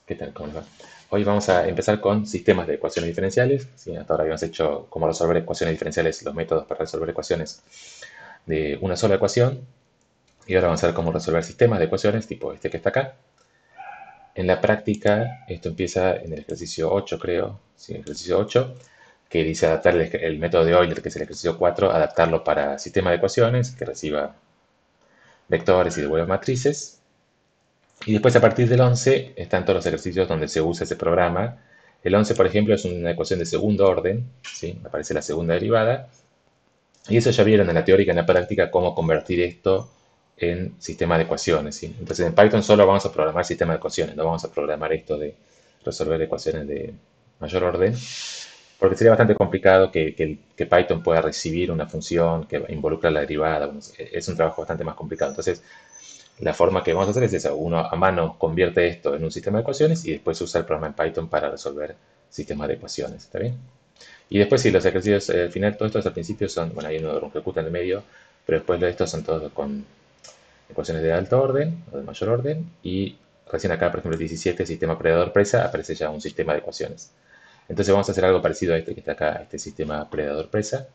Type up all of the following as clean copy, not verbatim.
¿Qué tal? ¿Cómo les va? Hoy vamos a empezar con sistemas de ecuaciones diferenciales. ¿Sí? Hasta ahora habíamos hecho cómo resolver ecuaciones diferenciales, los métodos para resolver ecuaciones de una sola ecuación. Y ahora vamos a ver cómo resolver sistemas de ecuaciones tipo este que está acá. En la práctica, esto empieza en el ejercicio 8, creo. Sí, el ejercicio 8, que dice adaptar el método de Euler, que es el ejercicio 4, adaptarlo para sistemas de ecuaciones que reciba vectores y devuelva matrices. Y después a partir del 11 están todos los ejercicios donde se usa ese programa. El 11, por ejemplo, es una ecuación de segundo orden, ¿sí? Aparece la segunda derivada. Y eso ya vieron en la teórica y en la práctica cómo convertir esto en sistema de ecuaciones, ¿sí? Entonces en Python solo vamos a programar sistemas de ecuaciones, no vamos a programar esto de resolver ecuaciones de mayor orden, porque sería bastante complicado que Python pueda recibir una función que involucra la derivada. Es un trabajo bastante más complicado. Entonces, la forma que vamos a hacer es esa. Uno a mano convierte esto en un sistema de ecuaciones y después usa el programa en Python para resolver sistemas de ecuaciones. ¿Está bien? Y después sí, los ejercicios, al final, todos estos al principio son, bueno, hay uno de ejecuta en el medio, pero después de estos son todos con ecuaciones de alto orden o de mayor orden. Y recién acá, por ejemplo, el 17, sistema predador-presa, aparece ya un sistema de ecuaciones. Entonces vamos a hacer algo parecido a este que está acá, este sistema predador-presa.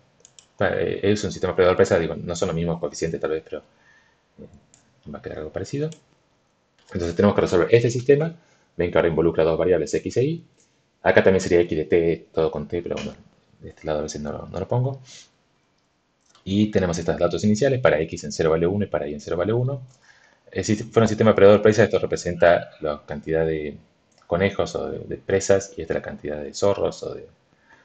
Es un sistema predador-presa, digo, no son los mismos coeficientes tal vez, pero va a quedar algo parecido. Entonces tenemos que resolver este sistema. Ven que ahora involucra dos variables x e y. Acá también sería x de t, todo con t, pero bueno, de este lado a veces no lo pongo. Y tenemos estos datos iniciales para x en 0 vale 1 y para y en 0 vale 1. Si fuera un sistema predador-presa, esto representa la cantidad de conejos o de presas y esta es la cantidad de zorros o de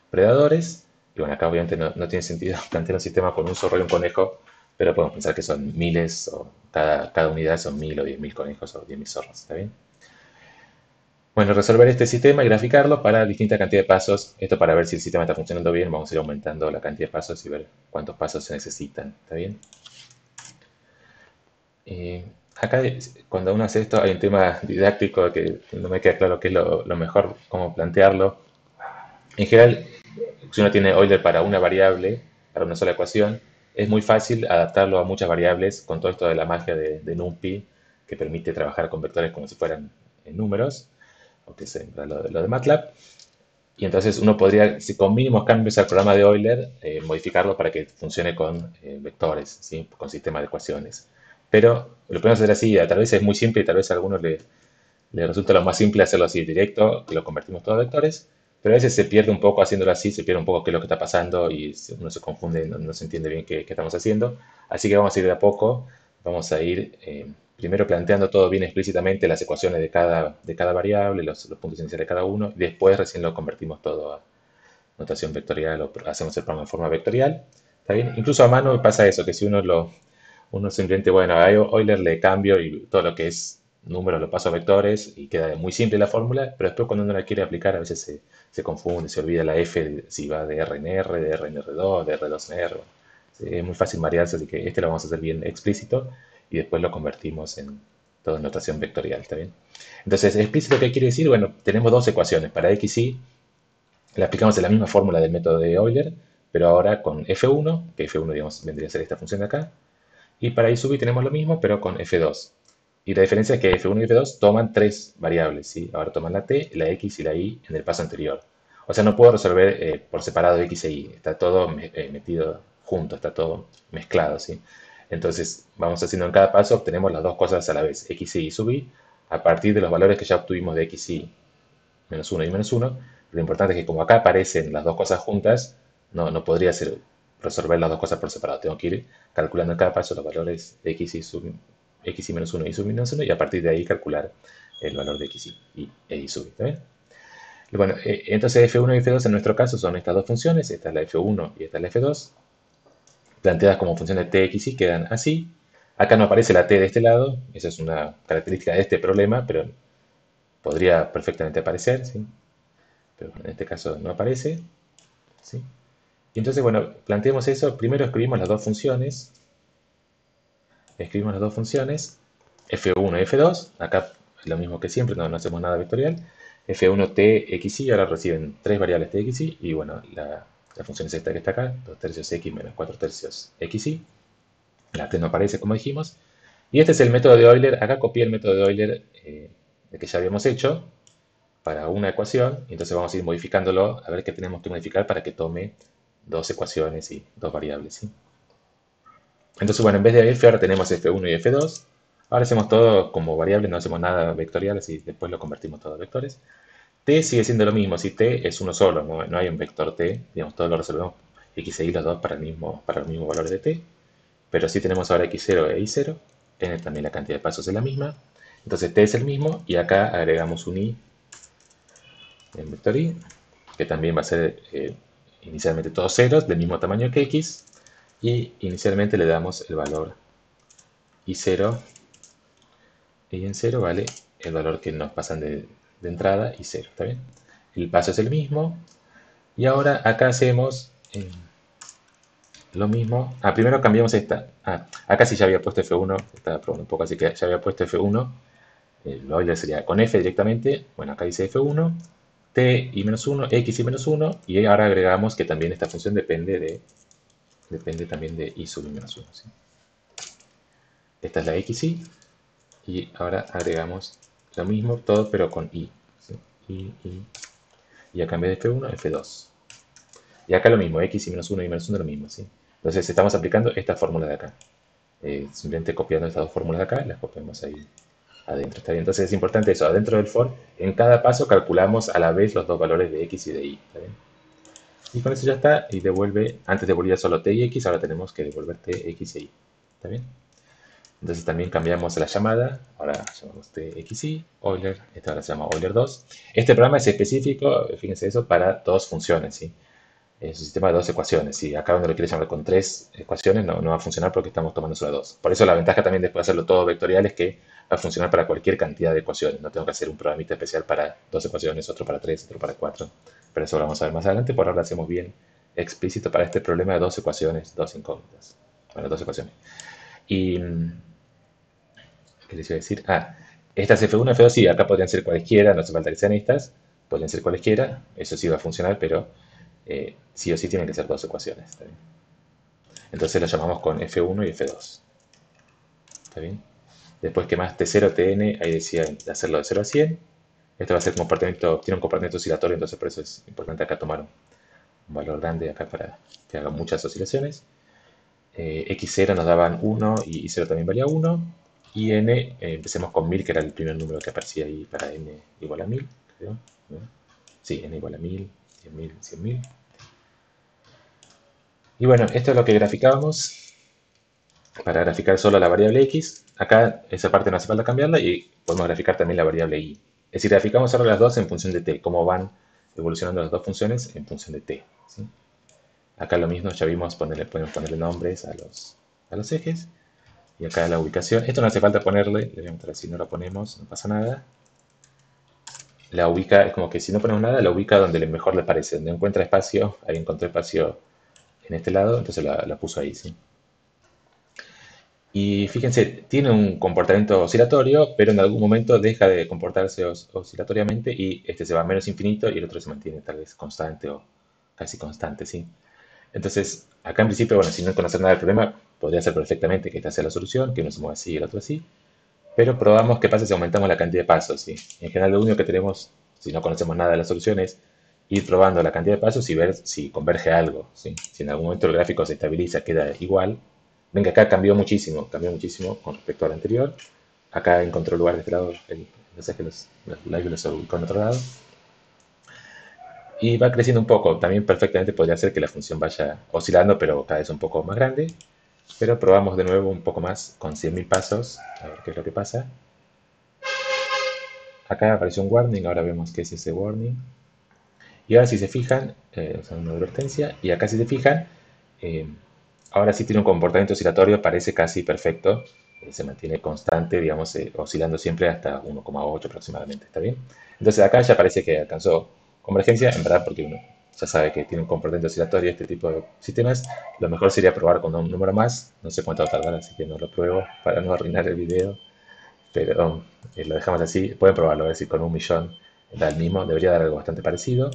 predadores. Y bueno, acá obviamente no tiene sentido plantear un sistema con un zorro y un conejo, pero podemos pensar que son miles o cada unidad son 1000 o 10.000 conejos o 10.000 zorros. ¿Está bien? Bueno, resolver este sistema y graficarlo para distinta cantidad de pasos. Esto para ver si el sistema está funcionando bien. Vamos a ir aumentando la cantidad de pasos y ver cuántos pasos se necesitan. ¿Está bien? Eh, Acá, cuando uno hace esto, hay un tema didáctico que no me queda claro qué es lo mejor, cómo plantearlo. En general, si uno tiene Euler para una variable, para una sola ecuación, es muy fácil adaptarlo a muchas variables con todo esto de la magia de NumPy, que permite trabajar con vectores como si fueran números, o que es lo de MATLAB. Y entonces uno podría, si con mínimos cambios al programa de Euler, modificarlo para que funcione con vectores, ¿sí? Con sistemas de ecuaciones. Pero lo podemos hacer así, tal vez es muy simple y tal vez a algunos le resulta lo más simple hacerlo así directo, que lo convertimos todo a vectores, pero a veces se pierde un poco haciéndolo así, se pierde un poco qué es lo que está pasando y uno se confunde, no se entiende bien qué estamos haciendo. Así que vamos a ir de a poco, vamos a ir primero planteando todo bien explícitamente las ecuaciones de cada variable, los puntos iniciales de cada uno, y después recién lo convertimos todo a notación vectorial o hacemos el programa en forma vectorial. ¿Está bien? Incluso a mano pasa eso, que si uno simplemente, bueno, a Euler le cambio y todo lo que es números lo paso a vectores y queda muy simple la fórmula, pero después cuando uno la quiere aplicar a veces se confunde, se olvida la f, si va de R en R, de R en R2, de R2 en R. Es muy fácil marearse, así que este lo vamos a hacer bien explícito y después lo convertimos en todo en notación vectorial, ¿está bien? Entonces, explícito, ¿qué quiere decir? Bueno, tenemos dos ecuaciones. Para x y le aplicamos la misma fórmula del método de Euler, pero ahora con f1, que f1 digamos, vendría a ser esta función de acá, y para y sub i tenemos lo mismo, pero con f2. Y la diferencia es que f1 y f2 toman tres variables, ¿sí? Ahora toman la t, la x y la y en el paso anterior. O sea, no puedo resolver por separado x e y. Está todo metido junto, está todo mezclado, ¿sí? Entonces, vamos haciendo en cada paso, obtenemos las dos cosas a la vez, x y sub i, a partir de los valores que ya obtuvimos de x y menos 1 y menos 1. Lo importante es que como acá aparecen las dos cosas juntas, no podría ser resolver las dos cosas por separado. Tengo que ir calculando en cada paso los valores de x y menos 1 y sub menos 1 y a partir de ahí calcular el valor de x y sub. ¿Está bien? Y bueno, entonces f1 y f2 en nuestro caso son estas dos funciones, esta es la f1 y esta es la f2, planteadas como función de t, x y quedan así. Acá no aparece la t de este lado, esa es una característica de este problema, pero podría perfectamente aparecer, ¿sí? Pero en este caso no aparece, ¿sí? Y entonces, bueno, planteemos eso. Primero escribimos las dos funciones, f1 y f2. Acá es lo mismo que siempre, no hacemos nada vectorial. f1 t, x, y ahora reciben tres variables t, x, y bueno, la función es esta que está acá, 2 tercios x menos 4 tercios x, y la t no aparece como dijimos. Y este es el método de Euler. Acá copié el método de Euler que ya habíamos hecho. para una ecuación, y entonces vamos a ir modificándolo a ver qué tenemos que modificar para que tome dos ecuaciones y dos variables, ¿sí? Entonces, bueno, en vez de f ahora tenemos f1 y f2. Ahora hacemos todo como variables, no hacemos nada vectorial, así después lo convertimos todo a vectores. T sigue siendo lo mismo, si t es uno solo, no hay un vector t, digamos, todo lo resolvemos x e y los dos para los mismos valores de t, pero sí tenemos ahora x0 e y0, n también la cantidad de pasos es la misma, entonces t es el mismo y acá agregamos un i en vector i, que también va a ser inicialmente todos ceros, del mismo tamaño que x, y inicialmente le damos el valor y0, y en 0 vale el valor que nos pasan de entrada y 0, ¿está bien? El paso es el mismo, y ahora acá hacemos lo mismo. Primero cambiamos esta. Acá sí ya había puesto F1, estaba probando un poco, así que ya había puesto F1. Lo Euler sería con F directamente. Bueno, acá dice F1, T y menos 1, X y menos 1, y ahora agregamos que también esta función depende también de I sub I menos 1, ¿sí? Esta es la XY, y ahora agregamos lo mismo, todo pero con I, ¿sí? Y acá en vez de F1, F2. Y acá lo mismo, X y menos 1 y menos 1 lo mismo, ¿sí? Entonces estamos aplicando esta fórmula de acá. Simplemente copiando estas dos fórmulas de acá, las copiamos ahí adentro, ¿está bien? Entonces es importante eso, adentro del for, en cada paso calculamos a la vez los dos valores de x y de y, ¿está bien? Y con eso ya está, y devuelve, antes devolvía solo t y x, ahora tenemos que devolver t, x y y, ¿está bien? Entonces también cambiamos la llamada, ahora llamamos t, x, y, Euler, esta ahora se llama Euler 2. Este programa es específico, fíjense eso, para dos funciones, ¿sí? Es un sistema de dos ecuaciones. Si acá uno lo quiere llamar con tres ecuaciones, no va a funcionar porque estamos tomando solo dos. Por eso la ventaja también de hacerlo todo vectorial es que va a funcionar para cualquier cantidad de ecuaciones. No tengo que hacer un programita especial para dos ecuaciones, otro para tres, otro para cuatro. Pero eso lo vamos a ver más adelante. Por ahora lo hacemos bien explícito para este problema de dos ecuaciones, dos incógnitas. Bueno, dos ecuaciones. Y, ¿qué les iba a decir? Estas F1, F2, sí, acá podrían ser cualesquiera, no hace falta que sean estas. Podrían ser cualesquiera, eso sí va a funcionar, pero sí o sí tienen que ser dos ecuaciones. ¿Está bien? Entonces lo llamamos con F1 y F2. ¿Está bien? Después, ¿qué más? T0, Tn, ahí decía hacerlo de 0 a 100. Esto va a ser comportamiento, tiene un comportamiento oscilatorio, entonces por eso es importante acá tomar un valor grande acá para que haga muchas oscilaciones. X0 nos daban 1 y Y0 también valía 1. Y n, empecemos con 1000, que era el primer número que aparecía ahí para n igual a 1000, creo. ¿No? Sí, n igual a 1000, 100.000, 100.000. Y bueno, esto es lo que graficábamos para graficar solo la variable x. Acá esa parte no hace falta cambiarla y podemos graficar también la variable y. Es decir, graficamos ahora las dos en función de t, cómo van evolucionando las dos funciones en función de t, ¿sí? Acá lo mismo, ya vimos, podemos ponerle nombres a los ejes. Y acá la ubicación. Esto no hace falta ponerle, le voy a mostrar, si no lo ponemos no pasa nada. La ubica, es como que si no ponemos nada, la ubica donde mejor le parece. Donde encuentra espacio, ahí encontró espacio en este lado, entonces la puso ahí, ¿sí? Y fíjense, tiene un comportamiento oscilatorio, pero en algún momento deja de comportarse oscilatoriamente y este se va a menos infinito y el otro se mantiene tal vez constante o casi constante, ¿sí? Entonces, acá en principio, bueno, si no conocer nada del problema, podría ser perfectamente que esta sea la solución, que uno se mueva así y el otro así, pero probamos qué pasa si aumentamos la cantidad de pasos, ¿sí? En general, lo único que tenemos, si no conocemos nada de la solución, es ir probando la cantidad de pasos y ver si converge algo, ¿sí? Si en algún momento el gráfico se estabiliza, queda igual. Ven que acá cambió muchísimo con respecto al anterior. Acá encontró lugar de este lado, no sé, que los live los ubicó en otro lado. Y va creciendo un poco. También perfectamente podría ser que la función vaya oscilando, pero cada vez un poco más grande. Pero probamos de nuevo un poco más con 100.000 pasos, a ver qué es lo que pasa. Acá apareció un warning, ahora vemos qué es ese warning. Y ahora si se fijan, es una advertencia, y acá si se fijan, eh, ahora sí tiene un comportamiento oscilatorio, parece casi perfecto, se mantiene constante, digamos, oscilando siempre hasta 1,8 aproximadamente, ¿está bien? Entonces acá ya parece que alcanzó convergencia, en verdad, porque uno ya sabe que tiene un comportamiento oscilatorio este tipo de sistemas. Lo mejor sería probar con un número más, no sé cuánto va a tardar, así que no lo pruebo para no arruinar el video, pero lo dejamos así. Pueden probarlo, a ver si con 1.000.000 da el mismo, debería dar algo bastante parecido,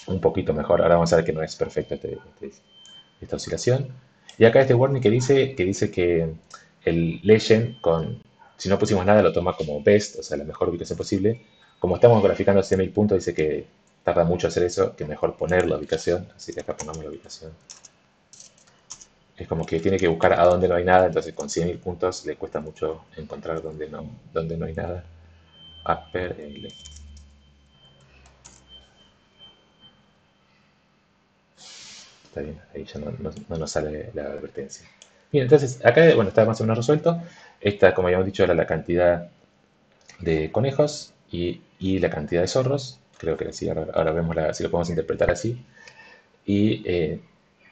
un poquito mejor. Ahora vamos a ver que no es perfecto esta oscilación. Y acá este warning que dice que el legend con Si no pusimos nada, lo toma como best, o sea, la mejor ubicación posible. Como estamos graficando 100.000 puntos, dice que tarda mucho hacer eso, que mejor poner la ubicación. Así que acá pongamos la ubicación. Es como que tiene que buscar a dónde no hay nada, entonces con 100.000 puntos le cuesta mucho encontrar dónde no hay nada. Upper L. Está bien, ahí ya no nos sale la advertencia. Bien, entonces acá, bueno, está más o menos resuelto. Esta, como habíamos dicho, era la cantidad de conejos y la cantidad de zorros. Creo que sí, ahora vemos si lo podemos interpretar así. Y este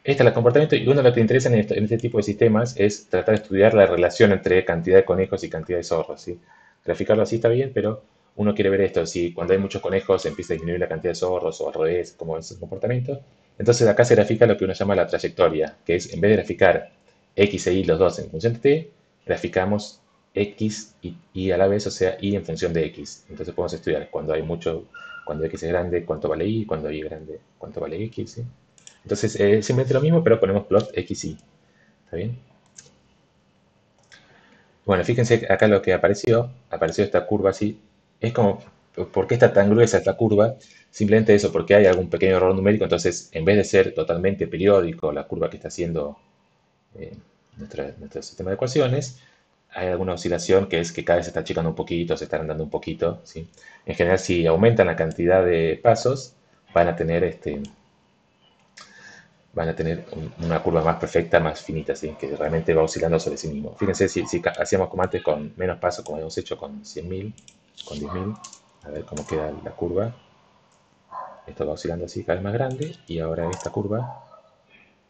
es el comportamiento, y uno de lo que interesa en este tipo de sistemas es tratar de estudiar la relación entre cantidad de conejos y cantidad de zorros, ¿sí? Graficarlo así está bien, pero uno quiere ver esto, si cuando hay muchos conejos empieza a disminuir la cantidad de zorros o al revés, cómo es el comportamiento. Entonces acá se grafica lo que uno llama la trayectoria, que es en vez de graficar x e y los dos en función de t, graficamos x y y a la vez, o sea, y en función de x. Entonces podemos estudiar cuando hay mucho, cuando x es grande, cuánto vale y, cuando y es grande, cuánto vale x, ¿sí? Entonces, simplemente lo mismo, pero ponemos plot x y. ¿Está bien? Bueno, fíjense acá lo que apareció esta curva así. Es como, ¿por qué está tan gruesa esta curva? Simplemente eso, porque hay algún pequeño error numérico, entonces en vez de ser totalmente periódico la curva que está haciendo eh, nuestro sistema de ecuaciones, hay alguna oscilación que es que cada vez se está achicando un poquito, se está agrandando un poquito, ¿sí? En general, si aumentan la cantidad de pasos, van a tener una curva más perfecta, más finita, ¿sí? Que realmente va oscilando sobre sí mismo. Fíjense si hacíamos como antes con menos pasos, como hemos hecho con 100.000, con 10.000, a ver cómo queda la curva. Esto va oscilando así cada vez más grande y ahora esta curva,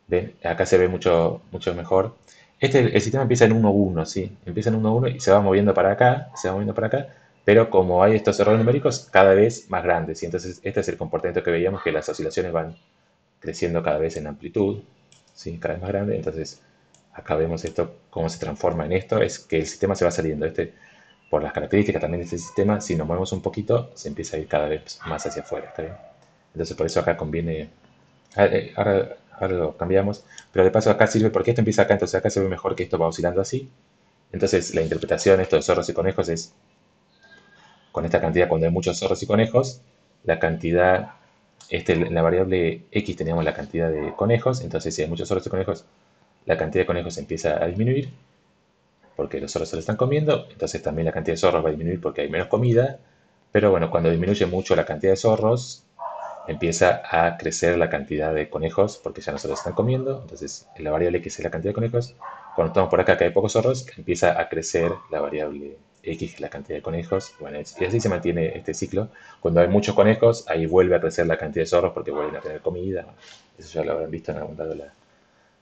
ven, acá se ve mucho mejor. El sistema empieza en 1,1, ¿sí? Empieza en 1,1 y se va moviendo para acá, se va moviendo para acá, pero como hay estos errores numéricos, cada vez más grandes, ¿sí? Entonces, este es el comportamiento que veíamos, que las oscilaciones van creciendo cada vez en amplitud, ¿sí? Cada vez más grande. Entonces, acá vemos esto, cómo se transforma en esto, es que el sistema se va saliendo. Por las características también de este sistema, si nos movemos un poquito, se empieza a ir cada vez más hacia afuera, ¿está bien? Entonces, por eso acá conviene, ahora lo cambiamos, pero de paso acá sirve porque esto empieza acá, entonces acá se ve mejor que esto va oscilando así. Entonces, la interpretación, esto de zorros y conejos, es con esta cantidad, cuando hay muchos zorros y conejos, la cantidad, en la variable x teníamos la cantidad de conejos, entonces si hay muchos zorros y conejos, la cantidad de conejos empieza a disminuir, porque los zorros se lo están comiendo, entonces también la cantidad de zorros va a disminuir porque hay menos comida, pero bueno, cuando disminuye mucho la cantidad de zorros, empieza a crecer la cantidad de conejos, porque ya no se los están comiendo, entonces la variable x es la cantidad de conejos. Cuando estamos por acá que hay pocos zorros, empieza a crecer la variable x, la cantidad de conejos. Bueno, y así se mantiene este ciclo. Cuando hay muchos conejos, ahí vuelve a crecer la cantidad de zorros porque vuelven a tener comida. Eso ya lo habrán visto en algún lado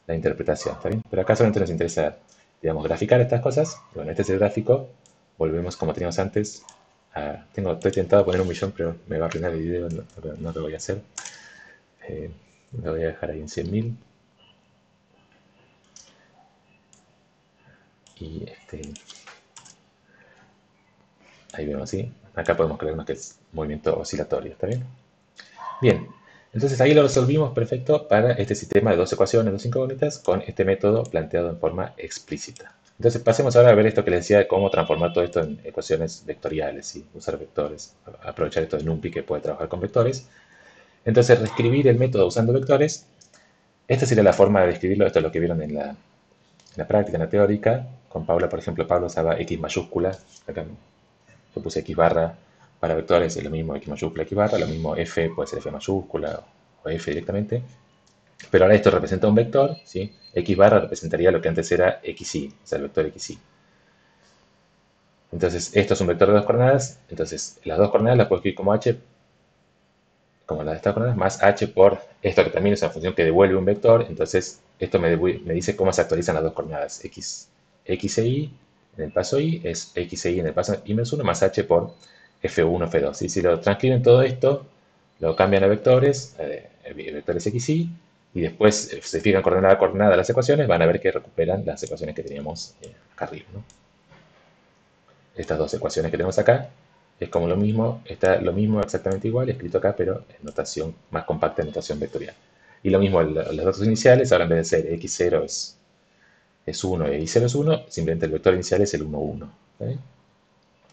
la interpretación, ¿está bien? Pero acá solamente nos interesa, digamos, graficar estas cosas. Bueno, este es el gráfico. Volvemos como teníamos antes. Estoy tentado a poner 1.000.000, pero me va a arruinar el video, no lo voy a hacer. Lo voy a dejar ahí en 100.000. Y ahí vemos, ¿sí? Acá podemos creernos que es movimiento oscilatorio, ¿está bien? Bien, entonces ahí lo resolvimos perfecto para este sistema de dos ecuaciones, dos incógnitas, con este método planteado en forma explícita. Entonces pasemos ahora a ver esto que les decía de cómo transformar todo esto en ecuaciones vectoriales, ¿sí? Usar vectores, aprovechar esto de NumPy que puede trabajar con vectores. Entonces reescribir el método usando vectores, esta sería la forma de describirlo, esto es lo que vieron en la práctica, en la teórica. Con Paula, por ejemplo, Paula usaba X mayúscula, acá yo puse X barra para vectores, es lo mismo X mayúscula, X barra, lo mismo F puede ser F mayúscula o F directamente. Pero ahora esto representa un vector, ¿sí? X barra representaría lo que antes era XY, o sea, el vector XY. Entonces, esto es un vector de dos coordenadas, entonces las dos coordenadas las puedo escribir como H, como las de estas coordenadas, más H por esto que también es una función que devuelve un vector, entonces esto me dice cómo se actualizan las dos coordenadas, X e Y en el paso Y es X e Y en el paso Y-1 más H por F1, F2. Y si lo transcriben todo esto, lo cambian a vectores, vectores X, y después se fijan coordenada a coordenada las ecuaciones, van a ver que recuperan las ecuaciones que teníamos acá arriba, ¿no? Estas dos ecuaciones que tenemos acá es como lo mismo, está lo mismo exactamente igual, escrito acá, pero en notación más compacta, en notación vectorial. Y lo mismo, los datos iniciales, ahora en vez de ser x0 es 1 y y0 es 1, simplemente el vector inicial es el 1, 1. ¿Está bien?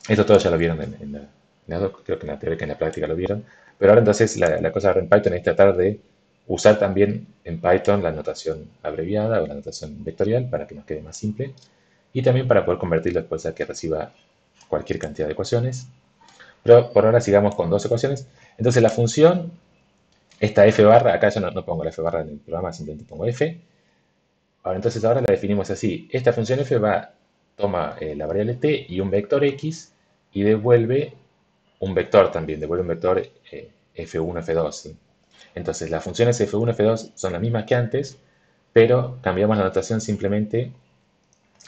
Esto todo ya lo vieron creo que en la teoría que en la práctica lo vieron. Pero ahora entonces la cosa ahora en Python es tratar de usar también en Python la notación abreviada o la notación vectorial para que nos quede más simple. Y también para poder convertirlo después a que reciba cualquier cantidad de ecuaciones. Pero por ahora sigamos con dos ecuaciones. Entonces la función, esta f barra, acá yo no pongo la f barra en el programa, simplemente pongo f. Ahora entonces ahora la definimos así. Esta función f toma la variable t y un vector x y devuelve un vector también, devuelve un vector f1, f2. ¿Sí? Entonces las funciones f1, f2 son las mismas que antes, pero cambiamos la notación simplemente.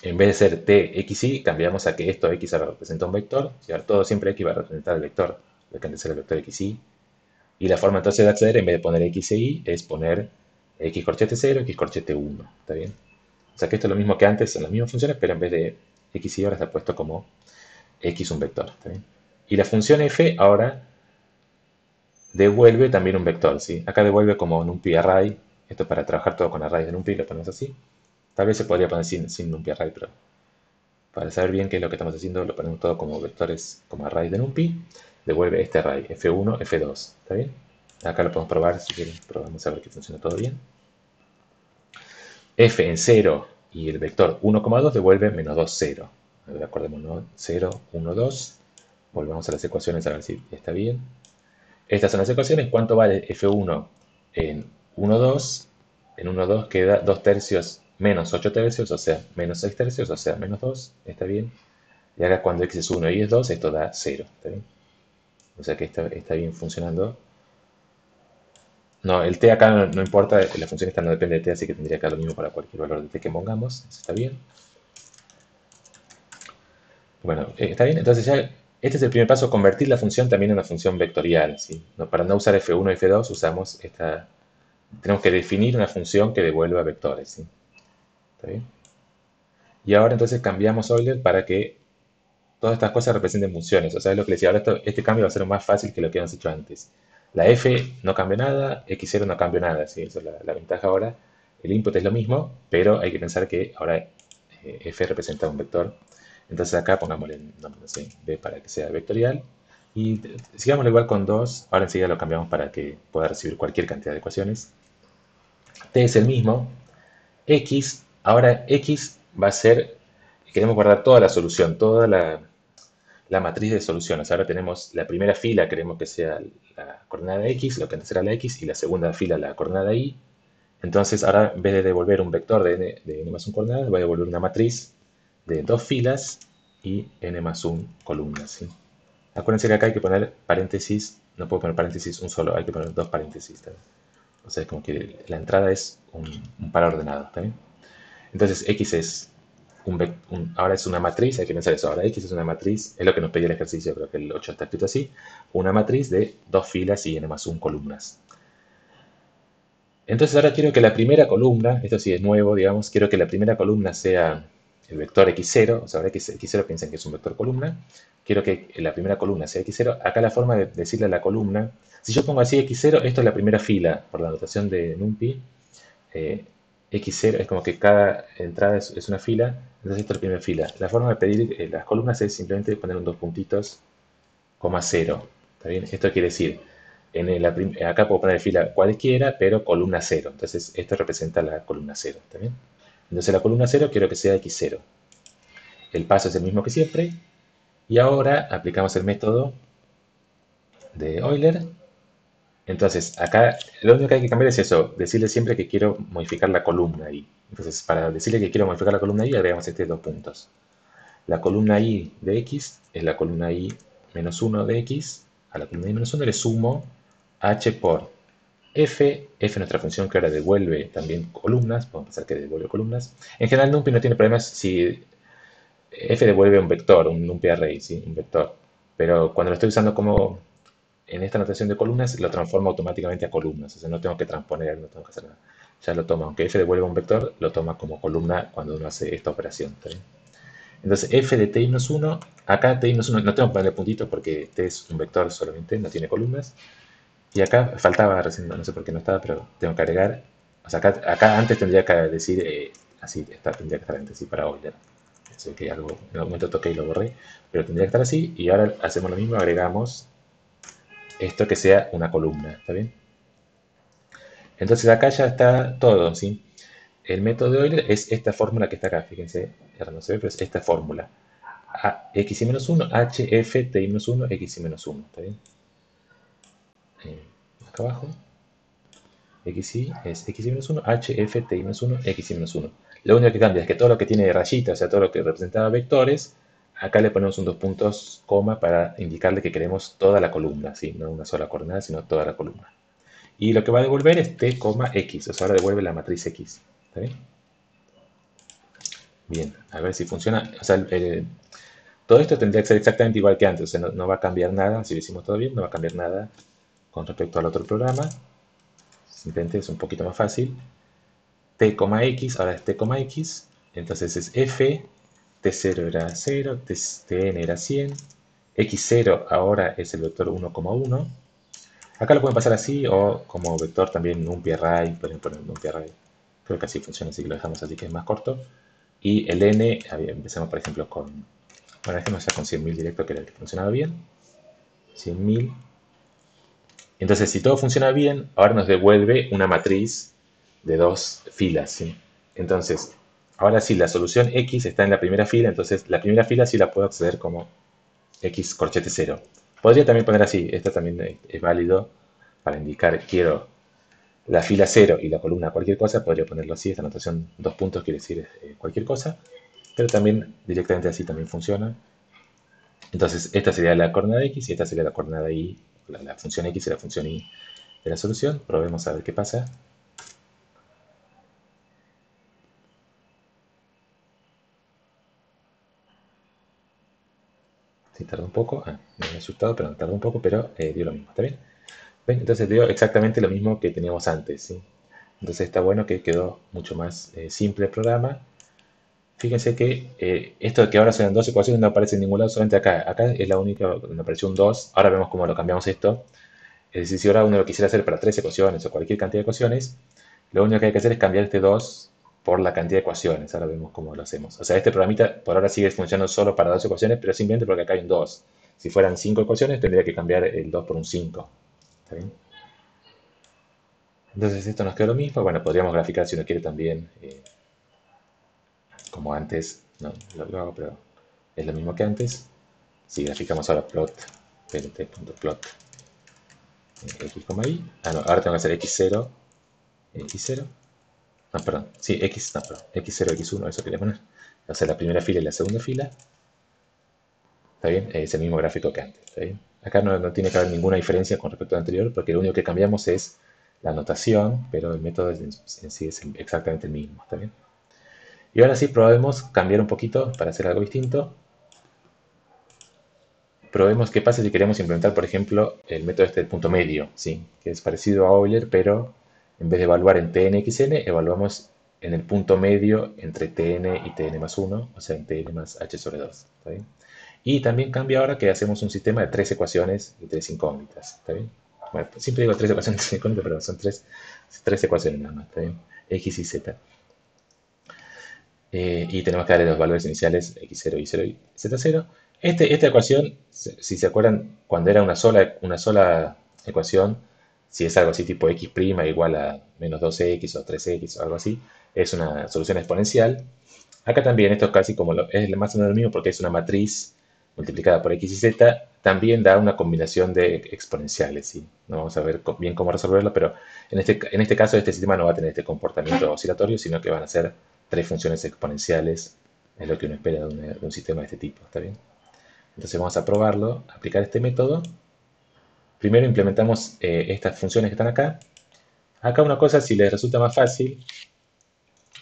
En vez de ser t, x, y, cambiamos a que esto x ahora representa un vector. Y ahora todo siempre x va a representar el vector, lo que antes era el vector x, y. Y la forma entonces de acceder, en vez de poner x e y, es poner x corchete 0, x corchete 1. ¿Está bien? O sea que esto es lo mismo que antes, son las mismas funciones, pero en vez de x y ahora está puesto como x un vector. ¿Está bien? Y la función f ahora devuelve también un vector. ¿Sí? Acá devuelve como numpy array. Esto es para trabajar todo con arrays de numpy, lo ponemos así. Tal vez se podría poner sin numpy array, pero para saber bien qué es lo que estamos haciendo, lo ponemos todo como vectores, como array de numpy. Devuelve este array, f1, f2. ¿Está bien? Acá lo podemos probar, si quieren, probamos a ver que funciona todo bien. F en 0 y el vector 1,2 devuelve menos 2, 0. Acordémonos, 0, 1, 2. Volvamos a las ecuaciones a ver si está bien. Estas son las ecuaciones. ¿Cuánto vale F1 en 1, 2? En 1, 2 queda 2 tercios menos 8 tercios, o sea, menos 6 tercios, o sea, menos 2. ¿Está bien? Y ahora cuando x es 1 y es 2, esto da 0. ¿Está bien? O sea que está bien funcionando. No, el t acá no importa, la función esta no depende de t, así que tendría que dar lo mismo para cualquier valor de t que pongamos. Eso está bien. Bueno, está bien. Entonces ya, este es el primer paso, convertir la función también en una función vectorial. ¿Sí? No, para no usar f1 y f2 usamos esta. Tenemos que definir una función que devuelva vectores. ¿Sí? ¿Está bien? Y ahora entonces cambiamos Euler para que todas estas cosas representen funciones. O sea, es lo que les decía, ahora este cambio va a ser más fácil que lo que habíamos hecho antes. La f no cambia nada, x0 no cambia nada. ¿Sí? Esa es la ventaja ahora. El input es lo mismo, pero hay que pensar que ahora f representa un vector. Entonces acá pongámosle el nombre, no sé, b para que sea vectorial. Y sigámoslo igual con 2. Ahora enseguida lo cambiamos para que pueda recibir cualquier cantidad de ecuaciones. T es el mismo. X, ahora X va a ser, queremos guardar toda la solución, toda la matriz de soluciones. Ahora tenemos la primera fila, queremos que sea la coordenada X, lo que antes era la X, y la segunda fila la coordenada Y. Entonces ahora en vez de devolver un vector de n más 1 coordenadas, voy a devolver una matriz de 2 filas y n más 1 columnas. ¿Sí? Acuérdense que acá hay que poner paréntesis, no puedo poner paréntesis un solo, hay que poner dos paréntesis. ¿Tá? O sea, es como que la entrada es un par ordenado. ¿Está bien? Entonces X es ahora es una matriz, hay que pensar eso, ahora X es una matriz, es lo que nos pedía el ejercicio, creo que el 8 está escrito así, una matriz de dos filas y n más 1 columnas. Entonces ahora quiero que la primera columna, esto sí es nuevo, digamos, quiero que la primera columna sea el vector x0, o sea, ahora x0 piensen que es un vector columna, quiero que la primera columna sea x0, acá la forma de decirle a la columna, si yo pongo así x0, esto es la primera fila, por la notación de NumPy, x0 es como que cada entrada es una fila, entonces esto es la primera fila. La forma de pedir las columnas es simplemente poner un dos puntitos, coma 0. ¿Está bien? Esto quiere decir, acá puedo poner fila cualquiera, pero columna 0. Entonces esto representa la columna 0. ¿Está bien? Entonces la columna 0 quiero que sea x0. El paso es el mismo que siempre. Y ahora aplicamos el método de Euler. Entonces, acá lo único que hay que cambiar es eso, decirle siempre que quiero modificar la columna I. Entonces, para decirle que quiero modificar la columna I, agregamos estos dos puntos. La columna I de X es la columna I menos 1 de X. A la columna I menos 1 le sumo H por F. F es nuestra función que ahora devuelve también columnas. Podemos pensar que devuelve columnas. En general, NumPy no tiene problemas si F devuelve un vector, un NumPy array, ¿sí? Un vector. Pero cuando lo estoy usando como en esta notación de columnas lo transforma automáticamente a columnas, o sea, no tengo que transponer, no tengo que hacer nada. Ya lo toma, aunque f devuelva un vector, lo toma como columna cuando uno hace esta operación. ¿Está bien? Entonces, f de t-1, acá t-1 no tengo que ponerle puntito porque t es un vector solamente, no tiene columnas. Y acá faltaba recién, no sé por qué no estaba, pero tengo que agregar. O sea, acá antes tendría que decir así, tendría que estar antes, así para Euler. Sé que algo en algún momento toqué y lo borré, pero tendría que estar así. Y ahora hacemos lo mismo, agregamos esto que sea una columna, ¿está bien? Entonces acá ya está todo, ¿sí? El método de Euler es esta fórmula que está acá, fíjense, ahora no se ve, pero es esta fórmula. X y menos 1, H, F, T y menos 1, X y menos 1, ¿está bien? Acá abajo, X y es X y menos 1, H, F, T y menos 1, X y menos 1. Lo único que cambia es que todo lo que tiene rayitas, o sea, todo lo que representaba vectores, acá le ponemos un dos puntos, coma, para indicarle que queremos toda la columna, ¿sí? No una sola coordenada, sino toda la columna. Y lo que va a devolver es T, X, o sea, ahora devuelve la matriz X, ¿está bien? Bien, a ver si funciona. O sea, todo esto tendría que ser exactamente igual que antes, o sea, no va a cambiar nada, si lo hicimos todo bien, no va a cambiar nada con respecto al otro programa. Simplemente es un poquito más fácil. T, X, ahora es T, X, entonces es F, T0 era 0, Tn era 100, X0 ahora es el vector 1,1. Acá lo pueden pasar así o como vector también numpy array, pueden poner numpy array. Creo que así funciona, así que lo dejamos así que es más corto. Y el n, empezamos por ejemplo con, bueno, dejemos ya con 100.000 directo que era el que funcionaba bien. 100.000. Entonces, si todo funciona bien, ahora nos devuelve una matriz de dos filas, ¿sí? Entonces, ahora sí, la solución X está en la primera fila, entonces la primera fila sí la puedo acceder como X corchete 0. Podría también poner así, esto también es válido para indicar quiero la fila 0 y la columna cualquier cosa, podría ponerlo así, esta notación dos puntos quiere decir cualquier cosa, pero también directamente así también funciona. Entonces, esta sería la coordenada X y esta sería la coordenada Y, la función X y la función Y de la solución. Probemos a ver qué pasa. Sí, tardó un poco. Me había asustado, pero tardó un poco, pero dio lo mismo, ¿está bien? ¿Ven? Entonces dio exactamente lo mismo que teníamos antes, ¿sí? Entonces está bueno que quedó mucho más simple el programa. Fíjense que esto de que ahora son dos ecuaciones no aparece en ningún lado, solamente acá. Acá es la única donde apareció un 2. Ahora vemos cómo lo cambiamos esto. Es decir, si ahora uno lo quisiera hacer para tres ecuaciones o cualquier cantidad de ecuaciones, lo único que hay que hacer es cambiar este 2 por la cantidad de ecuaciones. Ahora vemos cómo lo hacemos. O sea, este programita por ahora sigue funcionando solo para dos ecuaciones, pero simplemente porque acá hay un 2. Si fueran 5 ecuaciones, tendría que cambiar el 2 por un 5. ¿Está bien? Entonces esto nos queda lo mismo. Bueno, podríamos graficar si uno quiere también, como antes. No lo hago, pero es lo mismo que antes. Si graficamos ahora plot, plt.plot x, y. No, ahora tengo que hacer x0, x0. No, perdón. Sí, X, no, perdón. X0, X1, eso quería poner. O sea, la primera fila y la segunda fila. ¿Está bien? Es el mismo gráfico que antes. ¿Está bien? Acá no tiene que haber ninguna diferencia con respecto al anterior, porque lo único que cambiamos es la notación, pero el método en sí es exactamente el mismo. ¿Está bien? Y ahora sí, probemos cambiar un poquito para hacer algo distinto. Probemos qué pasa si queremos implementar, por ejemplo, el método este del punto medio, ¿sí? Que es parecido a Euler, pero en vez de evaluar en Tn, Xn, evaluamos en el punto medio entre Tn y Tn más 1, o sea, en Tn más h sobre 2. ¿Está bien? Y también cambia ahora que hacemos un sistema de tres ecuaciones y tres incógnitas. ¿Está bien? Bueno, siempre digo tres ecuaciones y tres incógnitas, pero son tres ecuaciones nada más. ¿Está bien? X y Z. Y tenemos que darle los valores iniciales x0, y0 y z0. Esta ecuación, si se acuerdan, cuando era una sola ecuación, si es algo así tipo x' igual a menos 2x o 3x o algo así, es una solución exponencial. Acá también esto es casi como es más o menos lo mismo porque es una matriz multiplicada por x y z, también da una combinación de exponenciales. ¿Sí? No vamos a ver bien cómo resolverlo, pero en este caso este sistema no va a tener este comportamiento oscilatorio, sino que van a ser tres funciones exponenciales, es lo que uno espera de un sistema de este tipo. ¿Está bien? Entonces vamos a probarlo, aplicar este método. Primero implementamos estas funciones que están acá. Acá una cosa, si les resulta más fácil,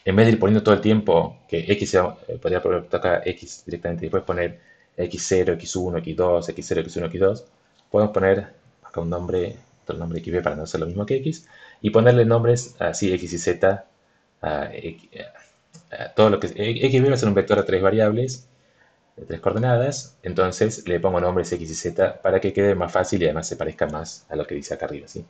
en vez de ir poniendo todo el tiempo que x, podría poner acá x directamente y después poner x0, x1, x2, x0, x1, x2, podemos poner acá un nombre, otro nombre xb para no hacer lo mismo que x, y ponerle nombres así x y z a todo lo que xb va a ser un vector de tres variables, de tres coordenadas, entonces le pongo nombres x y z para que quede más fácil y además se parezca más a lo que dice acá arriba, ¿sí?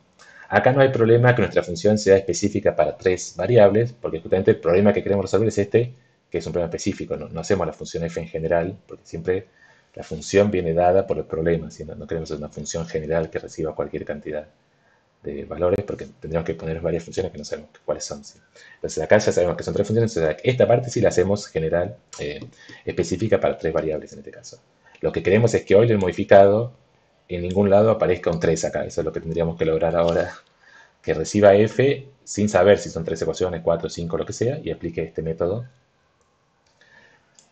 Acá no hay problema que nuestra función sea específica para tres variables, porque justamente el problema que queremos resolver es este, que es un problema específico, no hacemos la función f en general, porque siempre la función viene dada por el problema, ¿sí? No queremos una función general que reciba cualquier cantidad de valores, porque tendríamos que poner varias funciones que no sabemos cuáles son, ¿sí? Entonces acá ya sabemos que son tres funciones, entonces esta parte sí la hacemos general, específica para tres variables en este caso. Lo que queremos es que Euler modificado en ningún lado aparezca un 3 acá, eso es lo que tendríamos que lograr ahora, que reciba f sin saber si son tres ecuaciones, 4, 5, lo que sea, y aplique este método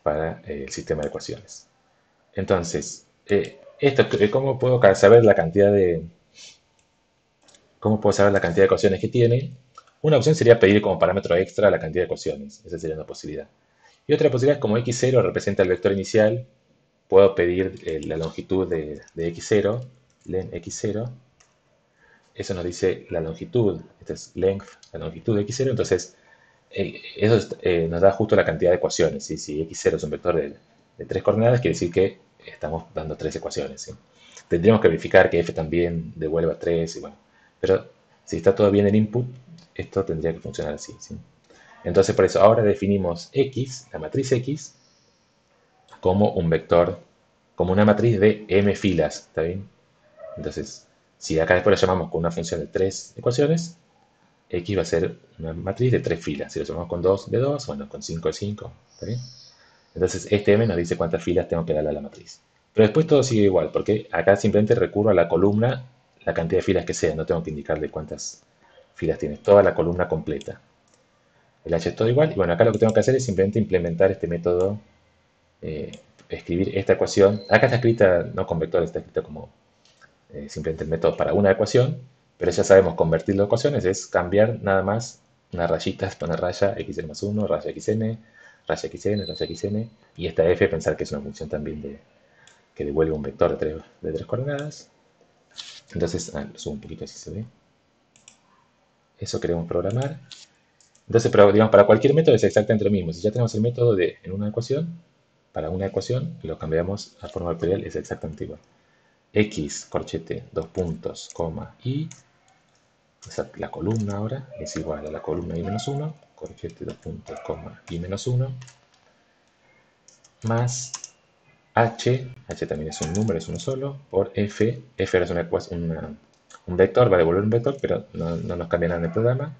para el sistema de ecuaciones. Entonces, ¿cómo puedo saber la cantidad de, cómo puedo saber la cantidad de ecuaciones que tiene? Una opción sería pedir como parámetro extra la cantidad de ecuaciones. Esa sería una posibilidad. Y otra posibilidad es como x0 representa el vector inicial, puedo pedir la longitud de x0, len x0. Eso nos dice la longitud, esta es length, la longitud de x0. Entonces, eso nos da justo la cantidad de ecuaciones, ¿sí? Si x0 es un vector de tres coordenadas, quiere decir que estamos dando tres ecuaciones, ¿sí? Tendríamos que verificar que f también devuelva 3, y bueno, pero si está todo bien en input, esto tendría que funcionar así, ¿sí? Entonces, por eso ahora definimos x, la matriz x, como un vector, como una matriz de m filas, ¿está bien? Entonces, si acá después lo llamamos con una función de tres ecuaciones, x va a ser una matriz de tres filas. Si lo llamamos con 2 de 2, bueno, con 5 de 5, ¿está bien? Entonces, este m nos dice cuántas filas tengo que darle a la matriz. Pero después todo sigue igual, porque acá simplemente recurro a la columna, la cantidad de filas que sea, no tengo que indicarle cuántas filas tiene, toda la columna completa. El h es todo igual, y bueno, acá lo que tengo que hacer es simplemente implementar este método, eh, escribir esta ecuación. Acá está escrita no con vectores, está escrita como simplemente el método para una ecuación, pero ya sabemos convertirlo a ecuaciones, es cambiar nada más una rayita, poner raya xn más 1, raya xn, raya xn, raya xn, y esta f pensar que es una función también que devuelve un vector de tres coordenadas. Entonces, lo subo un poquito así se ve. Eso queremos programar. Entonces, pero digamos, para cualquier método es exactamente lo mismo. Si ya tenemos el método en una ecuación, para una ecuación, lo cambiamos a forma vectorial, es exactamente igual. X, corchete, dos puntos, coma, y la columna ahora es igual a la columna i menos 1, corchete, dos puntos, coma, i menos 1, más h también es un número, es uno solo, por f ahora es un vector, va a devolver un vector, pero no nos cambia nada en el programa,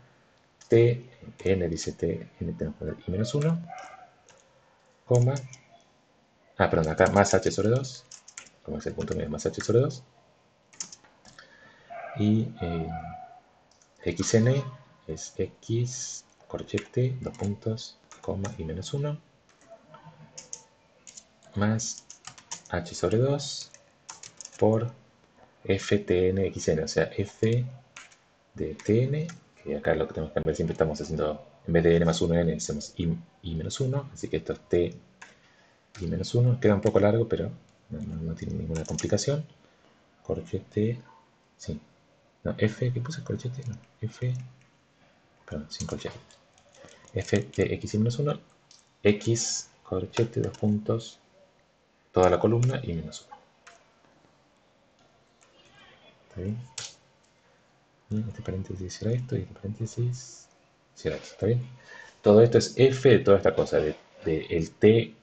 t, n dice t, n tenemos que poner i menos 1, coma, perdón, acá más h sobre 2, como es el punto medio más h sobre 2, y xn es x, corchete, dos puntos, coma, y menos 1, más h sobre 2 por ftn xn, o sea, f de tn, que acá lo que tenemos que cambiar, siempre estamos haciendo, en vez de n más 1, n, hacemos i menos 1, así que esto es t i menos 1, queda un poco largo, pero no tiene ninguna complicación. Corchete, sí, no, f, ¿qué puse? Corchete, no, f, perdón, sin corchete, f de x y menos 1, x, corchete, dos puntos, toda la columna y menos 1. ¿Está bien? Y este paréntesis será esto y este paréntesis será esto. ¿Está bien? Todo esto es f de toda esta cosa, de el t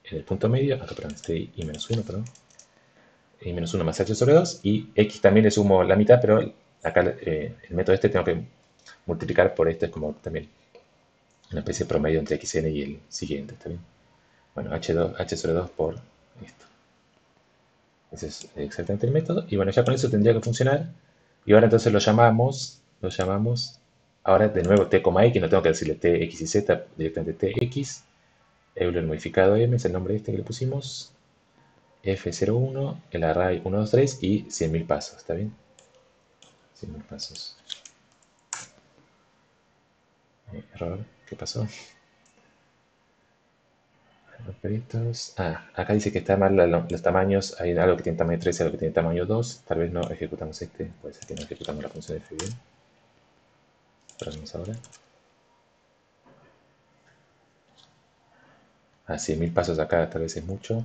en el punto medio, acá, perdón, t y menos 1, perdón, y menos 1 más h sobre 2, y x también le sumo la mitad, pero acá el método este tengo que multiplicar por este, es como también una especie de promedio entre xn y el siguiente, ¿está bien? Bueno, h sobre 2 por esto. Ese es exactamente el método. Y bueno, ya con eso tendría que funcionar. Y ahora entonces lo llamamos ahora de nuevo t, x, no tengo que decirle t, x y z, directamente tx. Euler modificado m es el nombre este que le pusimos. F01, el array 1, 2, 3 y 100.000 pasos, ¿está bien? 100.000 pasos. Error, ¿qué pasó? Acá dice que está mal los tamaños. Hay algo que tiene tamaño 13 y algo que tiene tamaño 2. Tal vez no ejecutamos este. Puede ser que no ejecutamos la función f bien. Probemos ahora. 100.000 pasos acá tal vez es mucho.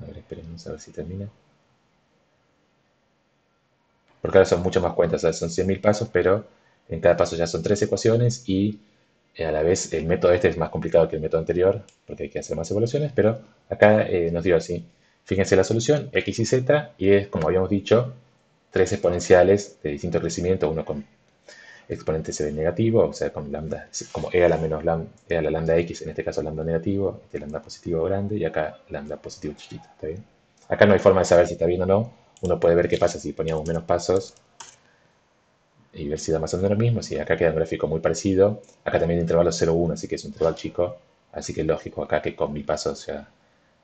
A ver, esperemos a ver si termina. Porque ahora son mucho más cuentas. O sea, son 100.000 pasos, pero en cada paso ya son tres ecuaciones y A la vez, el método este es más complicado que el método anterior, porque hay que hacer más evaluaciones, pero acá nos dio así. Fíjense la solución, x y z, y es, como habíamos dicho, tres exponenciales de distinto crecimiento, uno con exponente se ve negativo, o sea, con lambda, como e a la menos lambda, e a la lambda x, en este caso lambda negativo, este lambda positivo grande, y acá lambda positivo chiquito, ¿está bien? Acá no hay forma de saber si está bien o no, uno puede ver qué pasa si poníamos menos pasos y ver si da más o menos lo mismo. Si acá queda un gráfico muy parecido, acá también el intervalo 0,1, así que es un intervalo chico, así que es lógico acá que con mi paso sea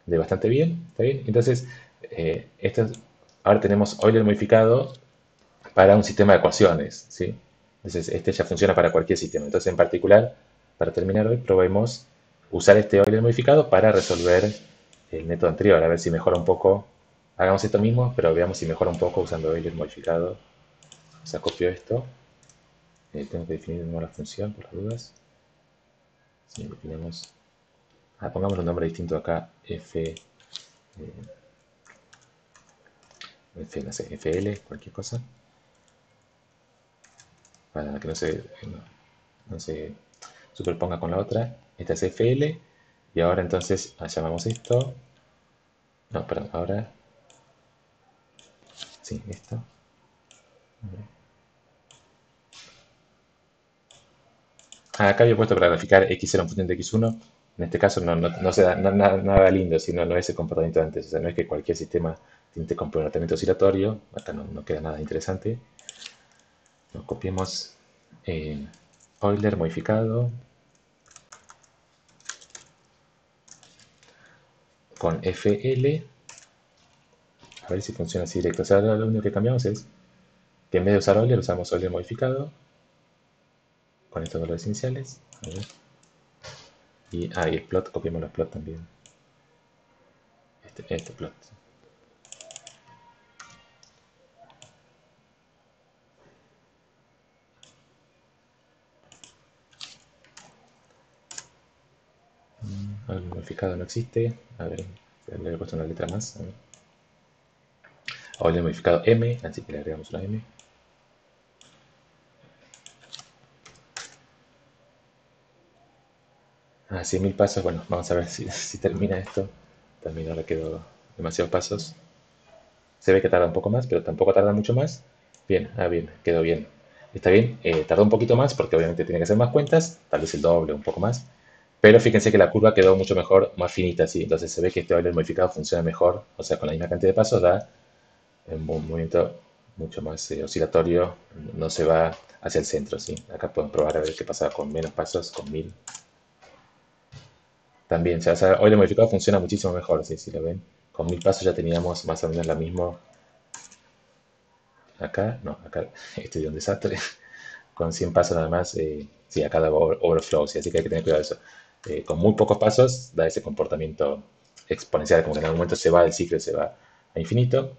de bastante bien, ¿está bien? Entonces, ahora tenemos Euler modificado para un sistema de ecuaciones, ¿sí? Entonces, este ya funciona para cualquier sistema. Entonces, en particular, para terminar hoy, probemos usar este Euler modificado para resolver el método anterior, a ver si mejora un poco. Hagamos esto mismo, pero veamos si mejora un poco usando Euler modificado. O sea, copio esto. Tengo que definir de nuevo la función por las dudas. Si definimos. Pongamos un nombre distinto acá. No sé, FL, cualquier cosa. Para que no se superponga con la otra. Esta es FL. Y ahora entonces llamamos esto. No, perdón, ahora. Sí, esto. Acá había puesto para graficar x0 en función de x1. En este caso no se da nada lindo, sino no es el comportamiento de antes. O sea, no es que cualquier sistema tiene este comportamiento oscilatorio. Acá no queda nada interesante. Nos copiemos Euler modificado con FL. A ver si funciona así directo. O sea, lo único que cambiamos es que en vez de usar Euler, usamos Euler modificado con estos valores iniciales. A ver. Y el plot, copiemos los plot también. Este plot. El modificado no existe. A ver, le he puesto una letra más. A ver. Ahora el modificado M, así que le agregamos una M. A 100.000 pasos, bueno, vamos a ver si termina esto. También ahora quedó demasiados pasos. Se ve que tarda un poco más, pero tampoco tarda mucho más. Bien, bien, quedó bien. Está bien, tardó un poquito más porque obviamente tiene que hacer más cuentas, tal vez el doble, un poco más. Pero fíjense que la curva quedó mucho mejor, más finita, ¿sí? Entonces se ve que este Euler modificado funciona mejor, o sea, con la misma cantidad de pasos da un movimiento mucho más oscilatorio, no se va hacia el centro, ¿sí? Acá podemos probar a ver qué pasa con menos pasos, con 1000. También, o sea, Euler modificado funciona muchísimo mejor, ¿sí? Si lo ven. Con 1000 pasos ya teníamos más o menos la misma. Acá, no, acá estoy de un desastre. Con 100 pasos nada más, sí, acá da overflow, ¿sí? Así que hay que tener cuidado de eso. Con muy pocos pasos da ese comportamiento exponencial, como que en algún momento se va del ciclo y se va a infinito,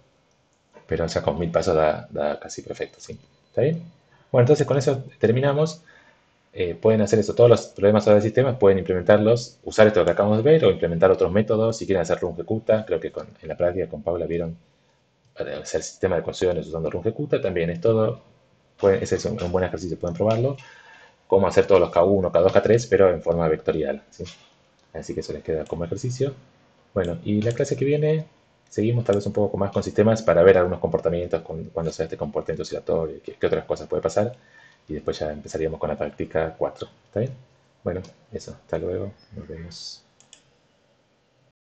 pero ya con 1000 pasos da casi perfecto, ¿sí? ¿Está bien? Bueno, entonces con eso terminamos. Pueden hacer eso, todos los problemas sobre el sistema pueden implementarlos, usar esto que acabamos de ver o implementar otros métodos si quieren hacer rungecuta. Creo que en la práctica con Paula vieron para hacer sistema de ecuaciones usando rungecuta. También es todo, ese es un buen ejercicio, pueden probarlo. Cómo hacer todos los K1, K2, K3, pero en forma vectorial, ¿sí? Así que eso les queda como ejercicio. Bueno, y la clase que viene seguimos tal vez un poco más con sistemas para ver algunos comportamientos cuando sea este comportamiento oscilatorio, qué otras cosas puede pasar. Y después ya empezaríamos con la práctica 4. ¿Está bien? Bueno, eso. Hasta luego. Nos vemos.